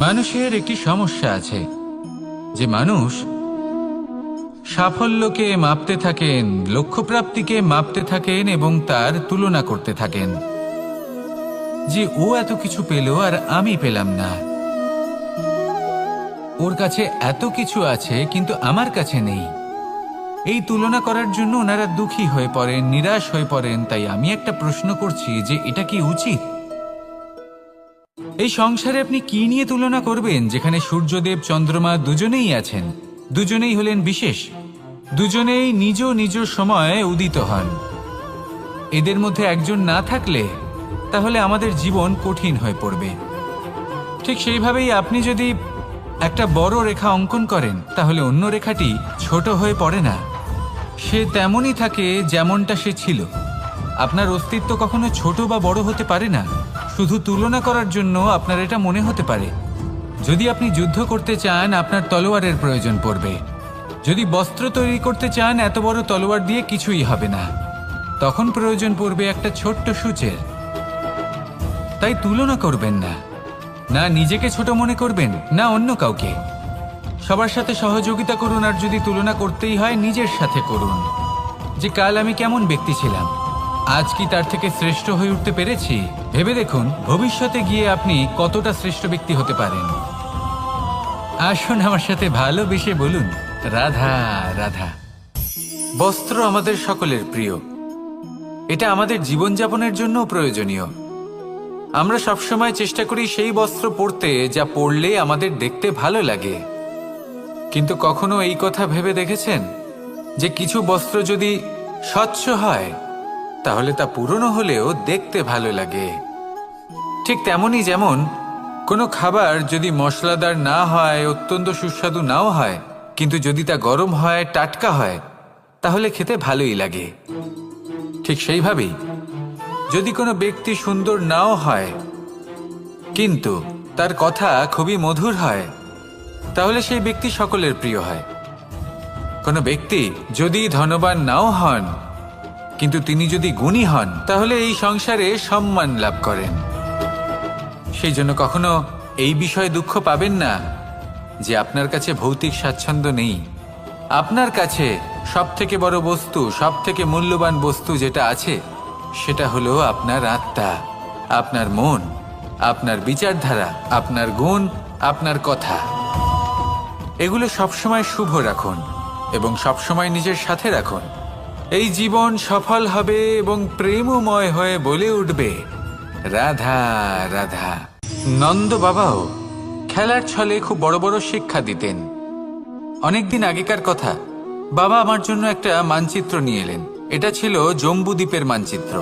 মানুষের একটি সমস্যা আছে যে মানুষ সাফল্যকে মাপতে থাকেন, লক্ষ্যপ্রাপ্তিকে মাপতে থাকেন এবং তার তুলনা করতে থাকেন যে ও এত কিছু পেল আর আমি পেলাম না, ওর কাছে এত কিছু আছে কিন্তু আমার কাছে নেই। এই তুলনা করার জন্য ওনারা দুঃখী হয়ে পড়েন, নিরাশ হয়ে পড়েন। তাই আমি একটা প্রশ্ন করছি যে এটা কি উচিত? এই সংসারে আপনি কি নিয়ে তুলনা করবেন, যেখানে সূর্যদেব চন্দ্রমা দুজনেই আছেন, দুজনেই হলেন বিশেষ, দুজনেই নিজ নিজ সময়ে উদিত হন। এদের মধ্যে একজন না থাকলে তাহলে আমাদের জীবন কঠিন হয়ে পড়বে। ঠিক সেইভাবেই আপনি যদি একটা বড় রেখা অঙ্কন করেন তাহলে অন্য রেখাটি ছোট হয়ে পড়ে না, সে তেমনই থাকে যেমনটা সে ছিল। আপনার অস্তিত্ব কখনো ছোট বা বড় হতে পারে না। শুধু তুলনা করার জন্য আপনার এটা মনে হতে পারে। যদি আপনি যুদ্ধ করতে চান আপনার তলোয়ারের প্রয়োজন পড়বে। যদি বস্ত্র তৈরি করতে চান এত বড় তলোয়ার দিয়ে কিছুই হবে না, তখন প্রয়োজন পড়বে একটা ছোট্ট সূচের। তাই তুলনা করবেন না, না নিজেকে ছোট মনে করবেন না অন্য কাউকে। সবার সাথে সহযোগিতা করুন, আর যদি তুলনা করতেই হয় নিজের সাথে করুন যে কাল আমি কেমন ব্যক্তি ছিলাম, আজ কি তার থেকে শ্রেষ্ঠ হয়ে উঠতে পেরেছি। ভেবে দেখুন ভবিষ্যতে গিয়ে আপনি কতটা শ্রেষ্ঠ ব্যক্তি হতে পারেন। আসুন আমার সাথে ভালোবেসে বলুন রাধা রাধা। বস্ত্র আমাদের সকলের প্রিয়, এটা আমাদের জীবনযাপনের জন্য প্রয়োজনীয়। আমরা সবসময় চেষ্টা করি সেই বস্ত্র পরতে যা পরলে আমাদের দেখতে ভালো লাগে। কিন্তু কখনো এই কথা ভেবে দেখেছেন যে কিছু বস্ত্র যদি স্বচ্ছ হয় তাহলে তা পুরনো হলেও দেখতে ভালো লাগে? ঠিক তেমনই যেমন কোনো খাবার যদি মশলাদার না হয়, অত্যন্ত সুস্বাদু নাও হয়, কিন্তু যদি তা গরম হয়, টাটকা হয়, তাহলে খেতে ভালোই লাগে। ঠিক সেইভাবেই যদি কোনো ব্যক্তি সুন্দর নাও হয় কিন্তু তার কথা খুবই মধুর হয়, তাহলে সেই ব্যক্তি সকলের প্রিয় হয়। কোনো ব্যক্তি যদি ধনবান নাও হন কিন্তু তিনি যদি গুণী হন তাহলে এই সংসারে সম্মান লাভ করেন। সেই জন্য কখনো এই বিষয়ে দুঃখ পাবেন না যে আপনার কাছে ভৌতিক স্বাচ্ছন্দ্য নেই। আপনার কাছে সবথেকে বড় বস্তু, সবথেকে মূল্যবান বস্তু যেটা আছে সেটা হলো আপনার আত্মা, আপনার মন, আপনার বিচারধারা, আপনার গুণ, আপনার কথা। এগুলো সবসময় শুভ রাখুন এবং সবসময় নিজের সাথে রাখুন। এই জীবন সফল হবে এবং প্রেমময় হয়ে বলে উঠবে রাধা রাধা। নন্দ বাবাও খেলার ছলে খুব বড় বড় শিক্ষা দিতেন। অনেকদিন আগেকার কথা, বাবা আমার জন্য একটা মানচিত্র নিয়ে এলেন। এটা ছিল জম্বু দ্বীপের মানচিত্র,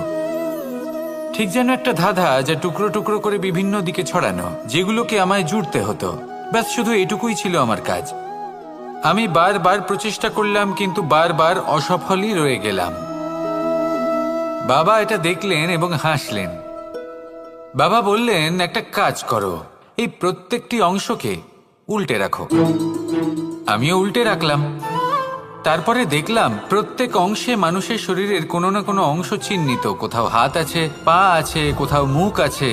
ঠিক যেন একটা ধাঁধা যা টুকরো টুকরো করে বিভিন্ন দিকে ছড়ানো, যেগুলোকে আমায় জুড়তে হতো। ব্যাস শুধু এটুকুই ছিল আমার কাজ। আমি বারবার প্রচেষ্টা করলাম কিন্তু বারবার অসফলই রয়ে গেলাম। বাবা এটা দেখলেন এবং হাসলেন। বাবা বললেন, একটা কাজ করো, এই প্রত্যেকটি অংশকে উল্টে রাখো। আমিও উল্টে রাখলাম। তারপরে দেখলাম প্রত্যেক অংশে মানুষের শরীরের কোনো না কোনো অংশ চিহ্নিত। কোথাও হাত আছে, পা আছে, কোথাও মুখ আছে।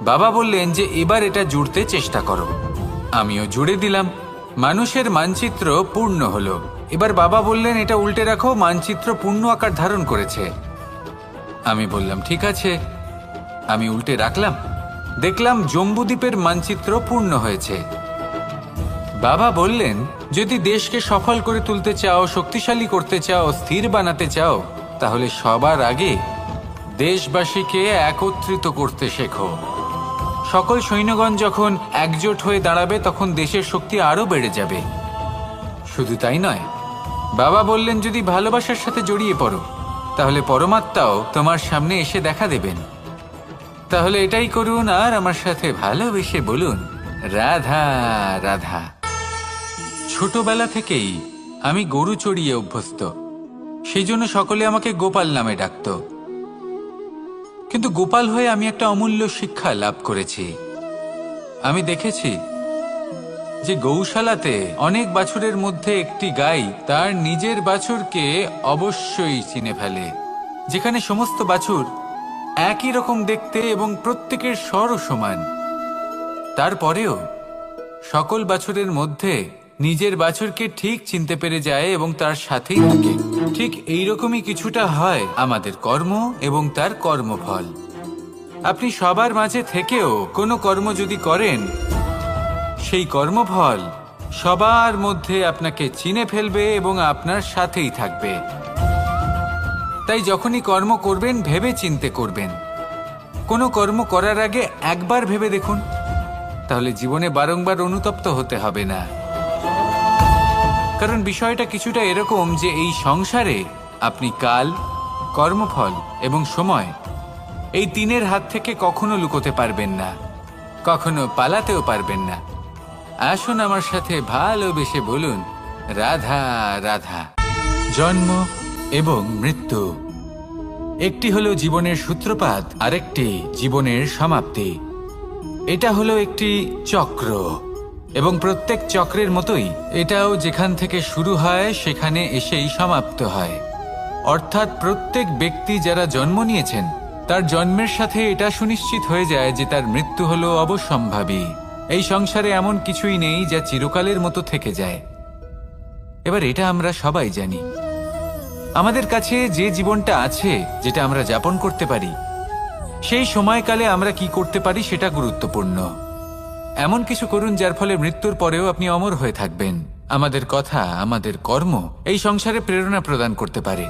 বাবা বললেন যে এবার এটা জুড়তে চেষ্টা করো। আমিও জুড়ে দিলাম। মানুষের মানচিত্র পূর্ণ হলো। এবার বাবা বললেন এটা উল্টে রাখো, মানচিত্র পূর্ণ আকার ধারণ করেছে। আমি বললাম ঠিক আছে। আমি উল্টে রাখলাম, দেখলাম জম্বুদ্বীপের মানচিত্র পূর্ণ হয়েছে। বাবা বললেন যদি দেশকে সফল করে তুলতে চাও, শক্তিশালী করতে চাও, স্থির বানাতে চাও, তাহলে সবার আগে দেশবাসীকে একত্রিত করতে শেখো। সকল সৈন্যগণ যখন একজোট হয়ে দাঁড়াবে তখন দেশের শক্তি আরো বেড়ে যাবে। শুধু তাই নয়, বাবা বললেন যদি ভালোবাসার সাথে জড়িয়ে পড়ো তাহলে পরমাত্মাও তোমার সামনে এসে দেখা দেবেন। তাহলে এটাই করুন আর আমার সাথে ভালোবেসে বলুন রাধা রাধা। ছোটবেলা থেকেই আমি গরু চড়িয়ে অভ্যস্ত, সেই জন্য সকলে আমাকে গোপাল নামে ডাকত। কিন্তু গোপাল হয়ে আমি একটা অমূল্য শিক্ষা লাভ করেছি। আমি দেখেছি যে গৌশালাতে অনেক বাছুরের মধ্যে একটি গাই তার নিজের বাছুরকে অবশ্যই চিনে ফেলে। যেখানে সমস্ত বাছুর একই রকম দেখতে এবং প্রত্যেকের স্বরও সমান, তারপরেও সকল বাছুরের মধ্যে নিজের বাছুরকে ঠিক চিনতে পেরে যায় এবং তার সাথেই থাকে। ঠিক এইরকমই কিছুটা হয় আমাদের কর্ম এবং তার কর্মফল। আপনি সবার মাঝে থেকেও কোনো কর্ম যদি করেন, সেই কর্মফল সবার মধ্যে আপনাকে চিনে ফেলবে এবং আপনার সাথেই থাকবে। তাই যখনই কর্ম করবেন ভেবে চিন্তে করবেন। কোনো কর্ম করার আগে একবার ভেবে দেখুন, তাহলে জীবনে বারংবার অনুতপ্ত হতে হবে না। কারণ বিষয়টা কিছুটা এরকম যে এই সংসারে আপনি কাল, কর্মফল এবং সময়, এই তিনের হাত থেকে কখনো লুকোতে পারবেন না, কখনো পালাতেও পারবেন না। আসুন আমার সাথে ভালোবেসে বলুন, রাধা রাধা। জন্ম এবং মৃত্যু, একটি হলো জীবনের সূত্রপাত, আরেকটি জীবনের সমাপ্তি। এটা হলো একটি চক্র এবং প্রত্যেক চক্রের মতোই এটাও যেখান থেকে শুরু হয় সেখানে এসেই সমাপ্ত হয়। অর্থাৎ প্রত্যেক ব্যক্তি যারা জন্ম নিয়েছেন তার জন্মের সাথে এটা সুনিশ্চিত হয়ে যায় যে তার মৃত্যু হলো অবশ্যম্ভাবী। এই সংসারে এমন কিছুই নেই যা চিরকালের মতো থেকে যায়। এবার এটা আমরা সবাই জানি। আমাদের কাছে যে জীবনটা আছে, যেটা আমরা যাপন করতে পারি, সেই সময়কালে আমরা কি করতে পারি সেটা গুরুত্বপূর্ণ। এমন কিছু করুন যার ফলে মৃত্যুর পরেও আপনি অমর হয়ে থাকবেন। আমাদের কথা, আমাদের কর্ম এই সংসারে প্রেরণা প্রদান করতে পারে।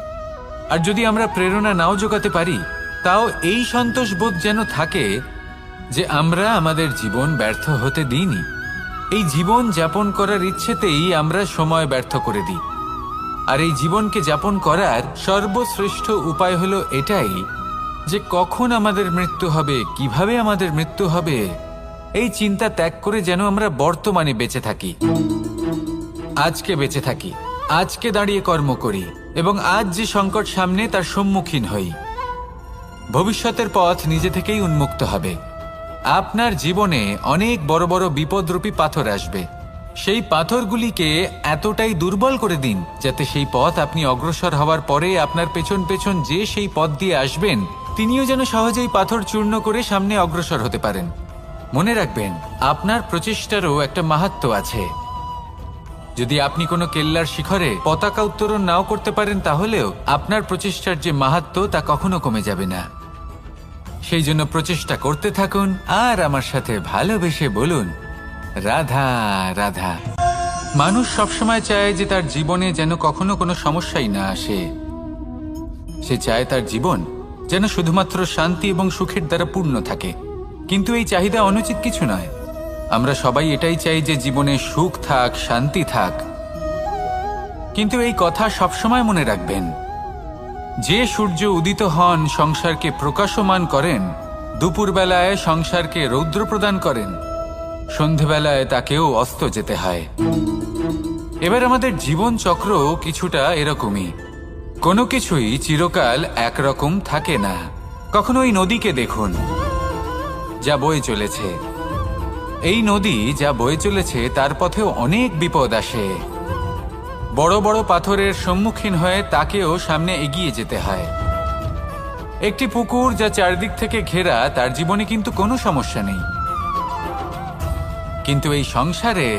আর যদি আমরা প্রেরণা নাও জোগাতে পারি, তাও এই সন্তোষ বোধ যেন থাকে যে আমরা আমাদের জীবন ব্যর্থ হতে দিইনি। এই জীবন যাপন করার ইচ্ছেতেই আমরা সময় ব্যর্থ করে দিই। আর এই জীবনকে যাপন করার সর্বশ্রেষ্ঠ উপায় হলো এটাই যে কখন আমাদের মৃত্যু হবে, কিভাবে আমাদের মৃত্যু হবে, এই চিন্তা ত্যাগ করে যেন আমরা বর্তমানে বেঁচে থাকি, আজকে বেঁচে থাকি, আজকে দাঁড়িয়ে কর্ম করি এবং আজ যে সংকট সামনে তার সম্মুখীন হই। ভবিষ্যতের পথ নিজে থেকেই উন্মুক্ত হবে। আপনার জীবনে অনেক বড় বড় বিপদরূপী পাথর আসবে। সেই পাথরগুলিকে এতটাই দুর্বল করে দিন যাতে সেই পথ আপনি অগ্রসর হওয়ার পরে আপনার পেছন পেছন যে সেই পথ দিয়ে আসবেন তিনিও যেন সহজেই পাথর চূর্ণ করে সামনে অগ্রসর হতে পারেন। মনে রাখবেন, আপনার প্রচেষ্টারও একটা মাহাত্ম্য আছে। যদি আপনি কোনো কেল্লার শিখরে পতাকা উত্তোলন নাও করতে পারেন, তাহলেও আপনার প্রচেষ্টার যে মাহাত্ম্য তা কখনো কমে যাবে না। সেই জন্য প্রচেষ্টা করতে থাকুন আর আমার সাথে ভালোবেসে বলুন, রাধা রাধা। মানুষ সবসময় চায় যে তার জীবনে যেন কখনো কোনো সমস্যাই না আসে। সে চায় তার জীবন যেন শুধুমাত্র শান্তি এবং সুখের দ্বারা পূর্ণ থাকে। কিন্তু এই চাহিদা অনুচিত কিছু নয়। আমরা সবাই এটাই চাই যে জীবনে সুখ থাক, শান্তি থাক। কিন্তু এই কথা সবসময় মনে রাখবেন, যে সূর্য উদিত হন সংসারকে প্রকাশমান করেন, দুপুরবেলায় সংসারকে রৌদ্র প্রদান করেন, সন্ধেবেলায় তাকেও অস্ত যেতে হয়। এবার আমাদের জীবন চক্র কিছুটা এরকমই। কোনো কিছুই চিরকাল একরকম থাকে না। কখনো এই নদীকে দেখুন যা বয়ে চলেছে। এই নদী যা বয়ে চলেছে তার পথেও অনেক বিপদ আসে। বড় বড় পাথরের সম্মুখীন হয়ে তাকেও সামনে এগিয়ে যেতে হয়। একটি পুকুর যা চারদিক থেকে ঘেরা, তার জীবনে কিন্তু কোনো সমস্যা নেই। কিন্তু এই সংসারে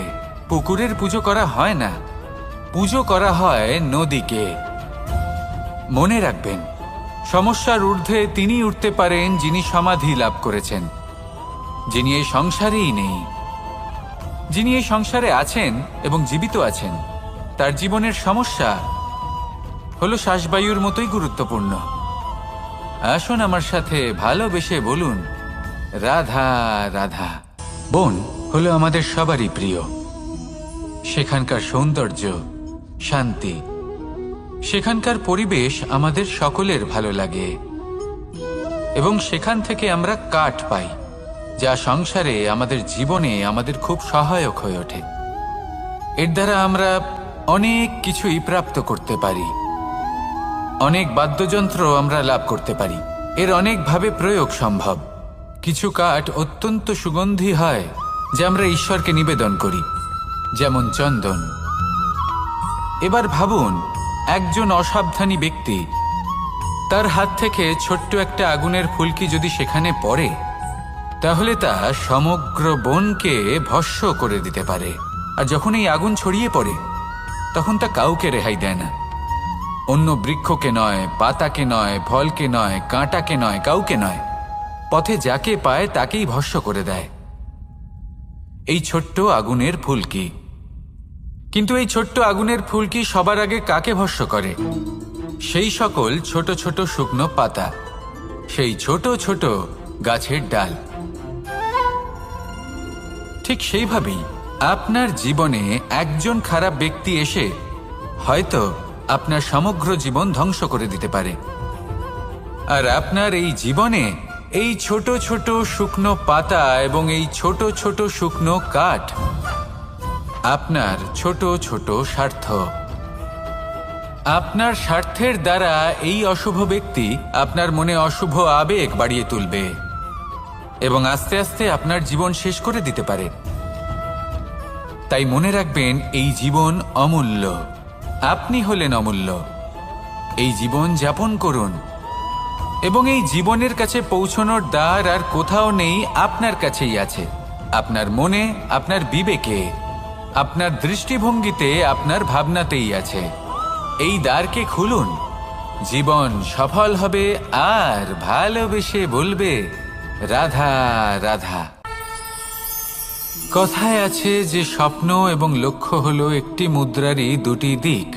পুকুরের পুজো করা হয় না, পুজো করা হয় নদীকে। মনে রাখবেন, সমস্যার ঊর্ধ্বে তিনি উঠতে পারেন যিনি সমাধি লাভ করেছেন, যিনি এই সংসারেই নেই। যিনি এই সংসারে আছেন এবং জীবিত আছেন, তার জীবনের সমস্যা হলো শ্বাসবায়ুর মতোই গুরুত্বপূর্ণ। আসুন আমার সাথে ভালোবেসে বলুন, রাধা রাধা। বন হলো আমাদের সবারই প্রিয়। সেখানকার সৌন্দর্য, শান্তি, সেখানকার পরিবেশ আমাদের সকলের ভালো লাগে এবং সেখান থেকে আমরা কাঠ পাই, যা সংসারে আমাদের জীবনে আমাদের খুব সহায়ক হয়ে ওঠে। এর দ্বারা আমরা অনেক কিছুই প্রাপ্ত করতে পারি। অনেক বাদ্যযন্ত্র আমরা লাভ করতে পারি। এর অনেকভাবে প্রয়োগ সম্ভব। কিছু কাঠ অত্যন্ত সুগন্ধি হয় যা আমরা ঈশ্বরকে নিবেদন করি, যেমন চন্দন। এবার ভাবুন, একজন অসাবধানী ব্যক্তি, তার হাত থেকে ছোট্ট একটা আগুনের ফুলকি যদি সেখানে পড়ে, তাহলে তা সমগ্র বনকে ভস্ম করে দিতে পারে। আর যখন এই আগুন ছড়িয়ে পড়ে তখন তা কাউকে রেহাই দেয় না। অন্য বৃক্ষকে নয়, পাতাকে নয়, ফলকে নয়, কাঁটাকে নয়, কাউকে নয়, পথে যাকে পায় তাকেই ভস্ম করে দেয়। এই ছোট্ট আগুনের ফুলকি। কিন্তু এই ছোট্ট আগুনের ফুলকি সবার আগে কাকে ভস্ম করে? সেই সকল ছোট ছোট শুকনো পাতা, সেই ছোট ছোট গাছের ডাল। ঠিক সেইভাবেই আপনার জীবনে একজন খারাপ ব্যক্তি এসে হয়তো আপনার সমগ্র জীবন ধ্বংস করে দিতে পারে। আর আপনার এই জীবনে এই ছোট ছোট শুকনো পাতা এবং এই ছোট ছোট শুকনো কাঠ আপনার ছোট ছোট স্বার্থ। আপনার স্বার্থের দ্বারা এই অশুভ ব্যক্তি আপনার মনে অশুভ আবেগ বাড়িয়ে তুলবে এবং আস্তে আস্তে আপনার জীবন শেষ করে দিতে পারে। তাই মনে রাখবেন, এই জীবন অমূল্য। আপনি হলেন অমূল্য। এই জীবন যাপন করুন এবং এই জীবনের কাছে পৌঁছানোর দ্বার আর কোথাও নেই, আপনার কাছেই আছে। আপনার মনে, আপনার বিবেকে, আপনার দৃষ্টিভঙ্গিতে, আপনার ভাবনাতেই আছে। এই দ্বারকে খুলুন। জীবন সফল হবে আর ভালোবেসে বলবে, রাধা রাধা। কথায় আছে যে স্বপ্ন এবং লক্ষ্য হলো একটি মুদ্রারই দুটি দিক।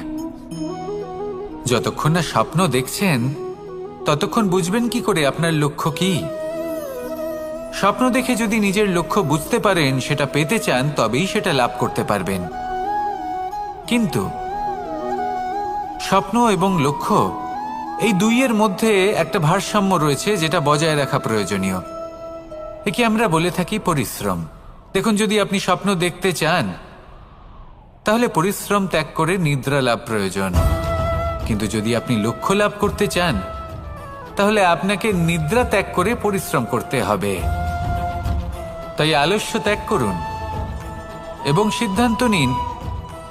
যতক্ষণ না স্বপ্ন দেখছেন ততক্ষণ বুঝবেন কি করে আপনার লক্ষ্য কি? স্বপ্ন দেখে যদি নিজের লক্ষ্য বুঝতে পারেন, সেটা পেতে চান, তবেই সেটা লাভ করতে পারবেন। কিন্তু স্বপ্ন এবং লক্ষ্য এই দুইয়ের মধ্যে একটা ভারসাম্য রয়েছে, যেটা বজায় রাখা প্রয়োজনীয়। একে আমরা বলে থাকি পরিশ্রম। দেখুন, যদি আপনি স্বপ্ন দেখতে চান তাহলে পরিশ্রম ত্যাগ করে নিদ্রা লাভ প্রয়োজন। কিন্তু যদি আপনি লক্ষ্য লাভ করতে চান তাহলে আপনাকে নিদ্রা ত্যাগ করে পরিশ্রম করতে হবে। তাই আলস্য ত্যাগ করুন এবং সিদ্ধান্ত নিন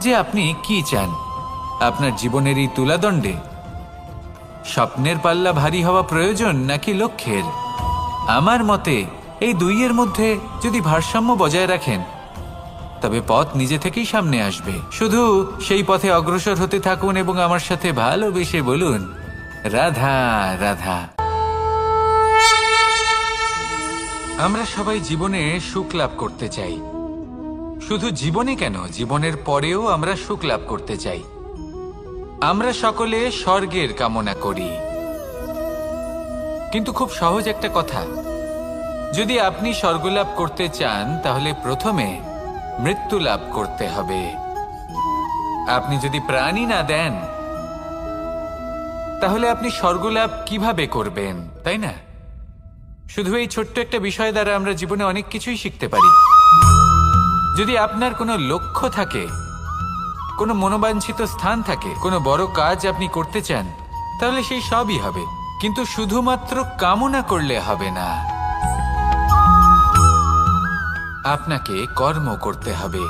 যে আপনি কি চান। আপনার জীবনের এই তুলাদণ্ডে স্বপ্নের পাল্লা ভারী হওয়া প্রয়োজন নাকি লক্ষ্যের? আমার মতে এই দুইয়ের মধ্যে যদি ভারসাম্য বজায় রাখেন তবে পথ নিজে থেকেই সামনে আসবে। শুধু সেই পথে অগ্রসর হতে থাকুন এবং আমার সাথে ভালোবেসে বলুন, রাধা রাধা। আমরা সবাই জীবনে সুখ লাভ করতে চাই। শুধু জীবনে কেন, জীবনের পরেও আমরা সুখ লাভ করতে চাই। আমরা সকলে স্বর্গের কামনা করি। কিন্তু খুব সহজ একটা কথা, যদি আপনি স্বর্গ লাভ করতে চান তাহলে প্রথমে মৃত্যু লাভ করতে হবে। আপনি যদি প্রাণই না দেন তাহলে আপনি স্বর্গ লাভ কিভাবে করবেন, তাই না? শুধু এই ছোট্ট একটা বিষয় দ্বারা আমরা জীবনে অনেক কিছুই শিখতে পারি। যদি আপনার কোনো লক্ষ্য থাকে, কোনো মনোবাঞ্ছিত স্থান থাকে, কোনো বড় কাজ আপনি করতে চান, তাহলে সেই সবই হবে। কিন্তু শুধুমাত্র কামনা করলে হবে না, আপনাকে কর্ম করতে হবে।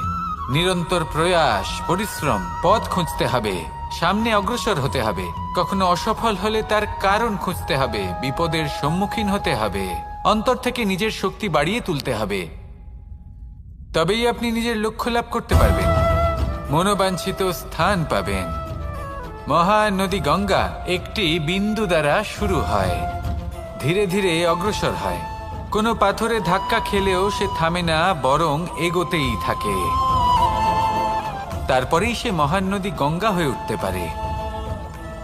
নিরন্তর প্রয়াস, পরিশ্রম, পথ খুঁজতে হবে, সামনে অগ্রসর হতে হবে। কখনো অসফল হলে তার কারণ খুঁজতে হবে, বিপদের সম্মুখীন হতে হবে, অন্তর থেকে নিজের শক্তি বাড়িয়ে তুলতে হবে। তবেই আপনি নিজের লক্ষ্য লাভ করতে পারবেন, মনোবাঞ্ছিত স্থান পাবেন। মহান নদী গঙ্গা একটি বিন্দু দ্বারা শুরু হয়, ধীরে ধীরে অগ্রসর হয়। কোনো পাথরে ধাক্কা খেলেও সে থামে না, বরং এগোতেই থাকে। তারপরেই সে মহান নদী গঙ্গা হয়ে উঠতে পারে।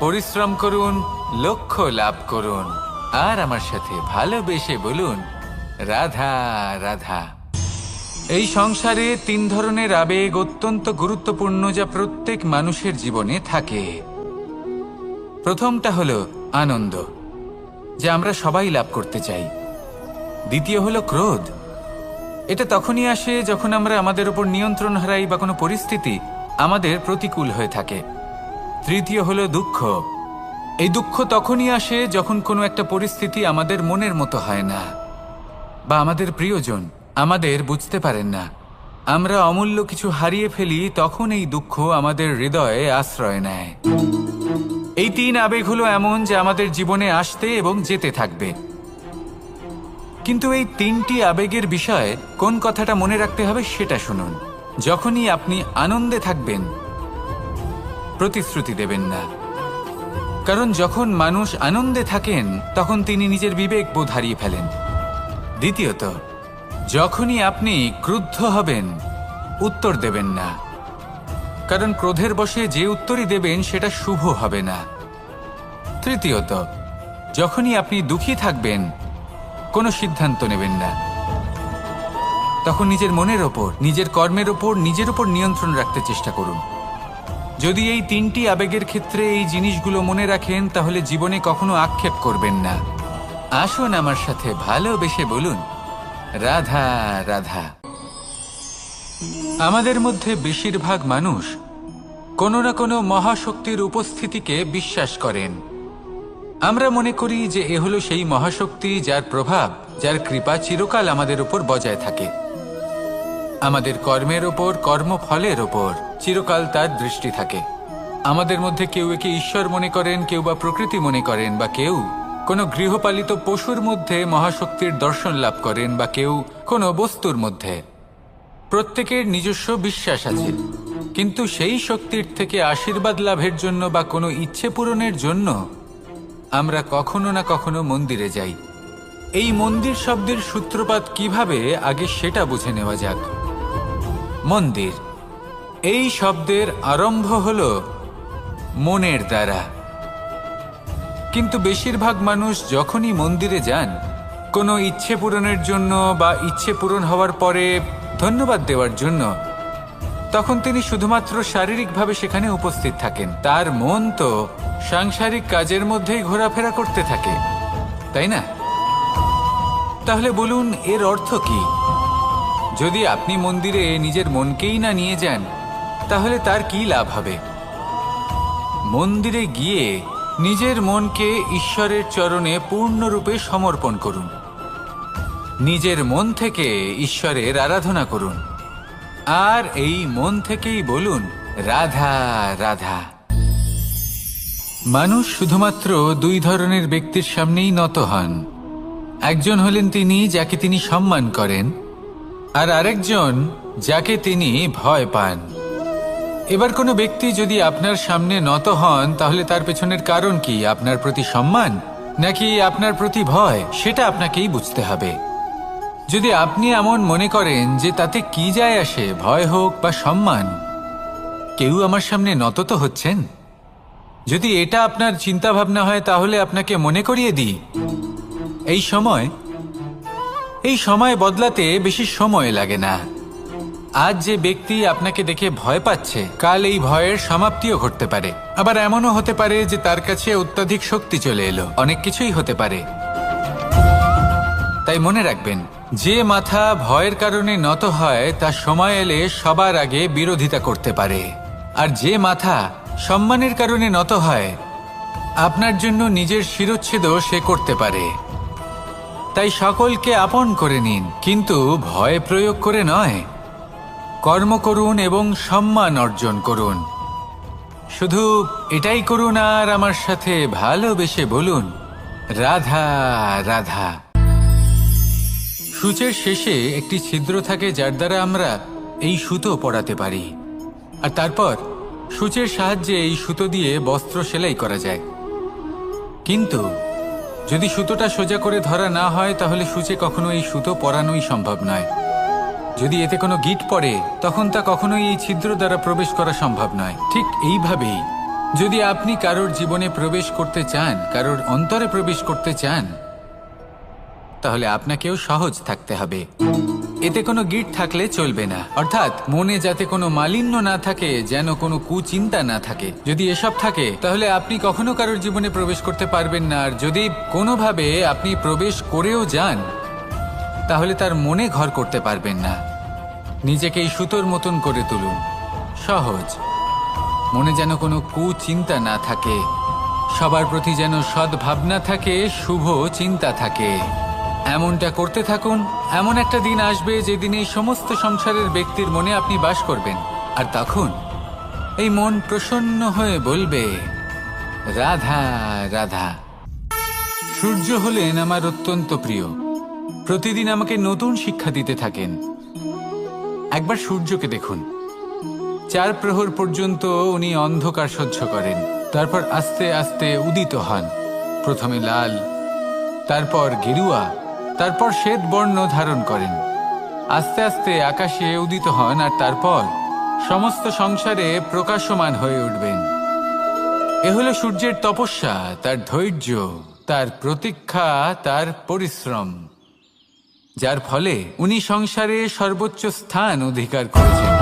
পরিশ্রম করুন, লক্ষ্য লাভ করুন, আর আমার সাথে ভালোবেসে বলুন, রাধা রাধা। এই সংসারে 3 ধরনের আবেগ অত্যন্ত গুরুত্বপূর্ণ, যা প্রত্যেক মানুষের জীবনে থাকে। প্রথমটা হলো আনন্দ, যা আমরা সবাই লাভ করতে চাই। দ্বিতীয় হলো ক্রোধ। এটা তখনই আসে যখন আমরা আমাদের উপর নিয়ন্ত্রণ হারাই বা কোনো পরিস্থিতি আমাদের প্রতিকূল হয়ে থাকে। তৃতীয় হলো দুঃখ। এই দুঃখ তখনই আসে যখন কোনো একটা পরিস্থিতি আমাদের মনের মতো হয় না, বা আমাদের প্রিয়জন আমাদের বুঝতে পারেন না। আমরা অমূল্য কিছু হারিয়ে ফেলি, তখন এই দুঃখ আমাদের হৃদয়ে আশ্রয় নেয়। এই 3 আবেগ হলো এমন যে আমাদের জীবনে আসতে এবং যেতে থাকবে। কিন্তু এই তিনটি আবেগের বিষয়ে কোন কথাটা মনে রাখতে হবে সেটা শুনুন। যখনই আপনি আনন্দে থাকবেন, প্রতিশ্রুতি দেবেন না, কারণ যখন মানুষ আনন্দে থাকেন তখন তিনি নিজের বিবেক বোধ হারিয়ে ফেলেন। দ্বিতীয়ত, যখনই আপনি ক্রুদ্ধ হবেন, উত্তর দেবেন না, কারণ ক্রোধের বশে যে উত্তরই দেবেন সেটা শুভ হবে না। তৃতীয়ত, যখনই আপনি দুঃখী থাকবেন, কোনো সিদ্ধান্ত নেবেন না, তখন নিজের মনের ওপর, নিজের কর্মের ওপর, নিজের ওপর নিয়ন্ত্রণ রাখতে চেষ্টা করুন। যদি এই তিনটি আবেগের ক্ষেত্রে এই জিনিসগুলো মনে রাখেন, তাহলে জীবনে কখনো আক্ষেপ করবেন না। আসুন আমার সাথে ভালোবেসে বলুন, রাধা রাধা। আমাদের মধ্যে বেশিরভাগ মানুষ কোনো না কোনো মহাশক্তির উপস্থিতিকে বিশ্বাস করেন। আমরা মনে করি যে এ হলো সেই মহাশক্তি যার প্রভাব, যার কৃপা চিরকাল আমাদের উপর বজায় থাকে। আমাদের কর্মের ওপর, কর্মফলের ওপর চিরকাল তার দৃষ্টি থাকে। আমাদের মধ্যে কেউ একে ঈশ্বর মনে করেন, কেউ বা প্রকৃতি মনে করেন, বা কেউ কোনো গৃহপালিত পশুর মধ্যে মহাশক্তির দর্শন লাভ করেন, বা কেউ কোনো বস্তুর মধ্যে। প্রত্যেকের নিজস্ব বিশ্বাস আছে, কিন্তু সেই শক্তির থেকে আশীর্বাদ লাভের জন্য বা কোনো ইচ্ছে পূরণের জন্য আমরা কখনো না কখনো মন্দিরে যাই। এই মন্দির শব্দের সূত্রপাত কিভাবে, আগে সেটা বুঝে নেওয়া যাক। মন্দির, এই শব্দের আরম্ভ হল মনের দ্বারা। কিন্তু বেশিরভাগ মানুষ যখনই মন্দিরে যান কোনো ইচ্ছে পূরণের জন্য বা ইচ্ছে পূরণ হওয়ার পরে ধন্যবাদ দেওয়ার জন্য, তখন তিনি শুধুমাত্র শারীরিকভাবে সেখানে উপস্থিত থাকেন। তার মন তো সাংসারিক কাজের মধ্যেই ঘোরাফেরা করতে থাকে, তাই না? তাহলে বলুন, এর অর্থ কি? যদি আপনি মন্দিরে নিজের মনকেই না নিয়ে যান, তাহলে তার কি লাভ হবে? মন্দিরে গিয়ে নিজের মনকে ঈশ্বরের চরণে পূর্ণরূপে সমর্পণ করুন। নিজের মন থেকে ঈশ্বরের আরাধনা করুন, আর এই মন থেকেই বলুন, রাধা রাধা। মানুষ শুধুমাত্র দুই ধরনের ব্যক্তির সামনেই নত হন। একজন হলেন তিনি যাকে তিনি সম্মান করেন, আর আরেকজন যাকে তিনি ভয় পান। এবার কোনো ব্যক্তি যদি আপনার সামনে নত হন, তাহলে তার পেছনের কারণ কি? আপনার প্রতি সম্মান নাকি আপনার প্রতি ভয়? সেটা আপনাকেই বুঝতে হবে। যদি আপনি এমন মনে করেন যে তাতে কি যায় আসে, ভয় হোক বা সম্মান, কেউ আমার সামনে নত তো হচ্ছেন, যদি এটা আপনার চিন্তা ভাবনা হয়, তাহলে আপনাকে মনে করিয়ে দিই, এই সময় বদলাতে বেশি সময় লাগে না। আজ যে ব্যক্তি আপনাকে দেখে ভয় পাচ্ছে, কাল এই ভয়ের সমাপ্তিও ঘটতে পারে। আবার এমনও হতে পারে যে তার কাছে অত্যাধিক শক্তি চলে এলো। অনেক কিছুই হতে পারে। তাই মনে রাখবেন, যে মাথা ভয়ের কারণে নত হয় তা সময় এলে সবার আগে বিরোধিতা করতে পারে, আর যে মাথা সম্মানের কারণে নত হয় আপনার জন্য নিজের শিরচ্ছেদও সে করতে পারে। তাই সকলকে আপন করে নিন, কিন্তু ভয় প্রয়োগ করে নয়। কর্ম করুন এবং সম্মান অর্জন করুন। শুধু এটাই করুন, আর আমার সাথে ভালোবেসে বলুন, রাধা রাধা। সূচের শেষে একটি ছিদ্র থাকে, যার দ্বারা আমরা এই সুতো পরাতে পারি, আর তারপর সূচের সাহায্যে এই সুতো দিয়ে বস্ত্র সেলাই করা যায়। কিন্তু যদি সুতোটা সোজা করে ধরা না হয়, তাহলে সূচে কখনো এই সুতো পরানোই সম্ভব নয়। যদি এতে কোনো গিঁট পড়ে, তখন তা কখনোই এই ছিদ্র দ্বারা প্রবেশ করা সম্ভব নয়। ঠিক এইভাবেই যদি আপনি কারোর জীবনে প্রবেশ করতে চান, কারোর অন্তরে প্রবেশ করতে চান, তাহলে আপনাকেও সহজ থাকতে হবে। এতে কোনো গিঁট থাকলে চলবে না, অর্থাৎ মনে যাতে কোনো মালিন্য না থাকে, যেন কোনো কুচিন্তা না থাকে। যদি এসব থাকে, তাহলে আপনি কখনো কারোর জীবনে প্রবেশ করতে পারবেন না। আর যদি কোনোভাবে আপনি প্রবেশ করেও যান, তাহলে তার মনে ঘর করতে পারবেন না। নিজেকে এই সুতোর মতন করে তুলুন, সহজ। মনে যেন কোনো কুচিন্তা না থাকে, সবার প্রতি যেন সদ্ভাবনা থাকে, শুভ চিন্তা থাকে। এমনটা করতে থাকুন। এমন একটা দিন আসবে যেদিন এই সমস্ত সংসারের ব্যক্তির মনে আপনি বাস করবেন, আর তখন এই মন প্রসন্ন হয়ে বলবে, রাধা রাধা। সূর্য হলেন আমার অত্যন্ত প্রিয়। প্রতিদিন আমাকে নতুন শিক্ষা দিতে থাকেন। একবার সূর্যকে দেখুন, 4 প্রহর পর্যন্ত উনি অন্ধকার সহ্য করেন, তারপর আস্তে আস্তে উদিত হন। প্রথমে লাল, তারপর গেরুয়া, তারপর শ্বেত বর্ণ ধারণ করেন। আস্তে আস্তে আকাশে উদিত হন আর তারপর সমস্ত সংসারে প্রকাশমান হয়ে উঠবেন। এ হলো সূর্যের তপস্যা, তার ধৈর্য, তার প্রতীক্ষা, তার পরিশ্রম, যার ফলে উনি সংসারে সর্বোচ্চ স্থান অধিকার করেছেন।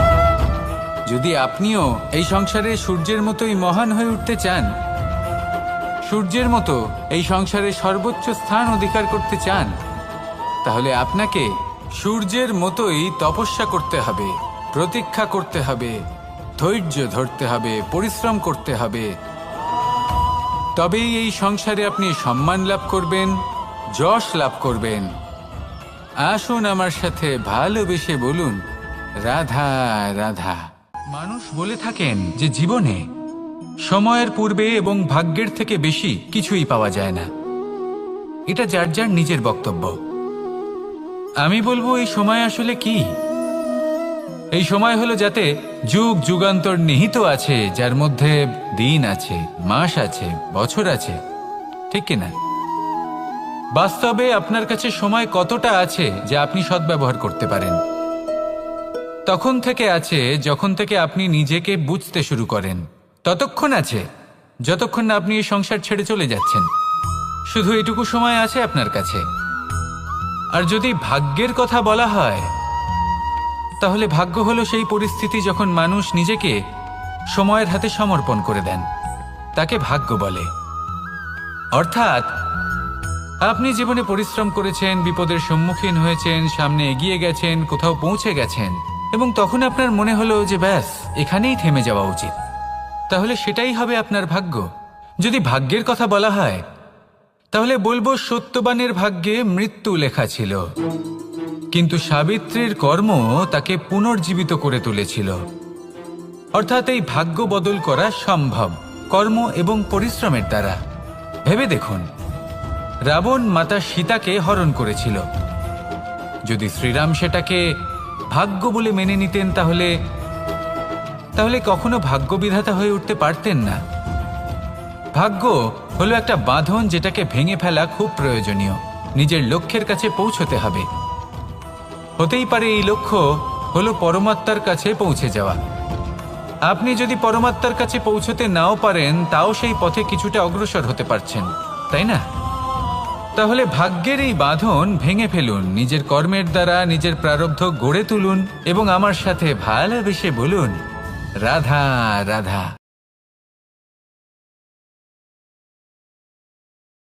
যদি আপনিও এই সংসারে সূর্যের মতোই মহান হয়ে উঠতে চান, সূর্যের মতো এই সংসারে সর্বোচ্চ স্থান অধিকার করতে চান, তাহলে আপনাকে সূর্যের মতোই তপস্যা করতে হবে, প্রতীক্ষা করতে হবে, ধৈর্য ধরতে হবে, পরিশ্রম করতে হবে। তবেই এই সংসারে আপনি সম্মান লাভ করবেন, যশ লাভ করবেন। আসুন আমার সাথে ভালোবেসে বলুন, রাধা রাধা। মানুষ বলে থাকেন যে জীবনে সময়ের পূর্বে এবং ভাগ্যের থেকে বেশি কিছুই পাওয়া যায় না। এটা যার যার নিজের বক্তব্য। আমি বলবো এই সময় আসলে কি? এই সময় হলো যাতে যুগ যুগান্তর নিহিত আছে, যার মধ্যে দিন আছে, মাস আছে, বছর আছে, ঠিক কিনা? বাস্তবে আপনার কাছে সময় কতটা আছে যা আপনি সদ্ব্যবহার করতে পারেন? তখন থেকে আছে যখন থেকে আপনি নিজেকে বুঝতে শুরু করেন। ততক্ষণ আছে যতক্ষণ না আপনি এই সংসার ছেড়ে চলে যাচ্ছেন। শুধু এটুকু সময় আছে আপনার কাছে। আর যদি ভাগ্যের কথা বলা হয়, তাহলে ভাগ্য হলো সেই পরিস্থিতি যখন মানুষ নিজেকে সময়ের হাতে সমর্পণ করে দেন, তাকে ভাগ্য বলে। অর্থাৎ আপনি জীবনে পরিশ্রম করেছেন, বিপদের সম্মুখীন হয়েছেন, সামনে এগিয়ে গেছেন, কোথাও পৌঁছে গেছেন, এবং তখন আপনার মনে হলো যে ব্যাস এখানেই থেমে যাওয়া উচিত। তাহলে সেটাই হবে আপনার ভাগ্য। যদি ভাগ্যের কথা বলা হয়, তাহলে বলবো সত্যবানের ভাগ্যে মৃত্যু লেখা ছিল, কিন্তু সাবিত্রীর কর্ম তাকে পুনর্জীবিত করে তুলেছিল। অর্থাৎ এই ভাগ্য বদল করা সম্ভব কর্ম এবং পরিশ্রমের দ্বারা। ভেবে দেখুন, রাবণ মাতা সীতাকে হরণ করেছিল। যদি শ্রীরাম সেটাকে ভাগ্য বলে মেনে নিতেন, তাহলে কখনো ভাগ্য বিধাতা হয়ে উঠতে পারতেন না। ভাগ্য হলো একটা বাঁধন যেটাকে ভেঙে ফেলা খুব প্রয়োজনীয়। নিজের লক্ষ্যের কাছে পৌঁছতে হবে। হতেই পারে এই লক্ষ্য হলো পরমাত্মার কাছে পৌঁছে যাওয়া। আপনি যদি পরমাত্মার কাছে পৌঁছতে নাও পারেন, তাও সেই পথে কিছুটা অগ্রসর হতে পারছেন, তাই না? তাহলে ভাগ্যের এই বাঁধন ভেঙে ফেলুন, নিজের কর্মের দ্বারা নিজের প্রারব্ধ গড়ে তুলুন এবং আমার সাথে ভালোবেসে বলুন, রাধা রাধা।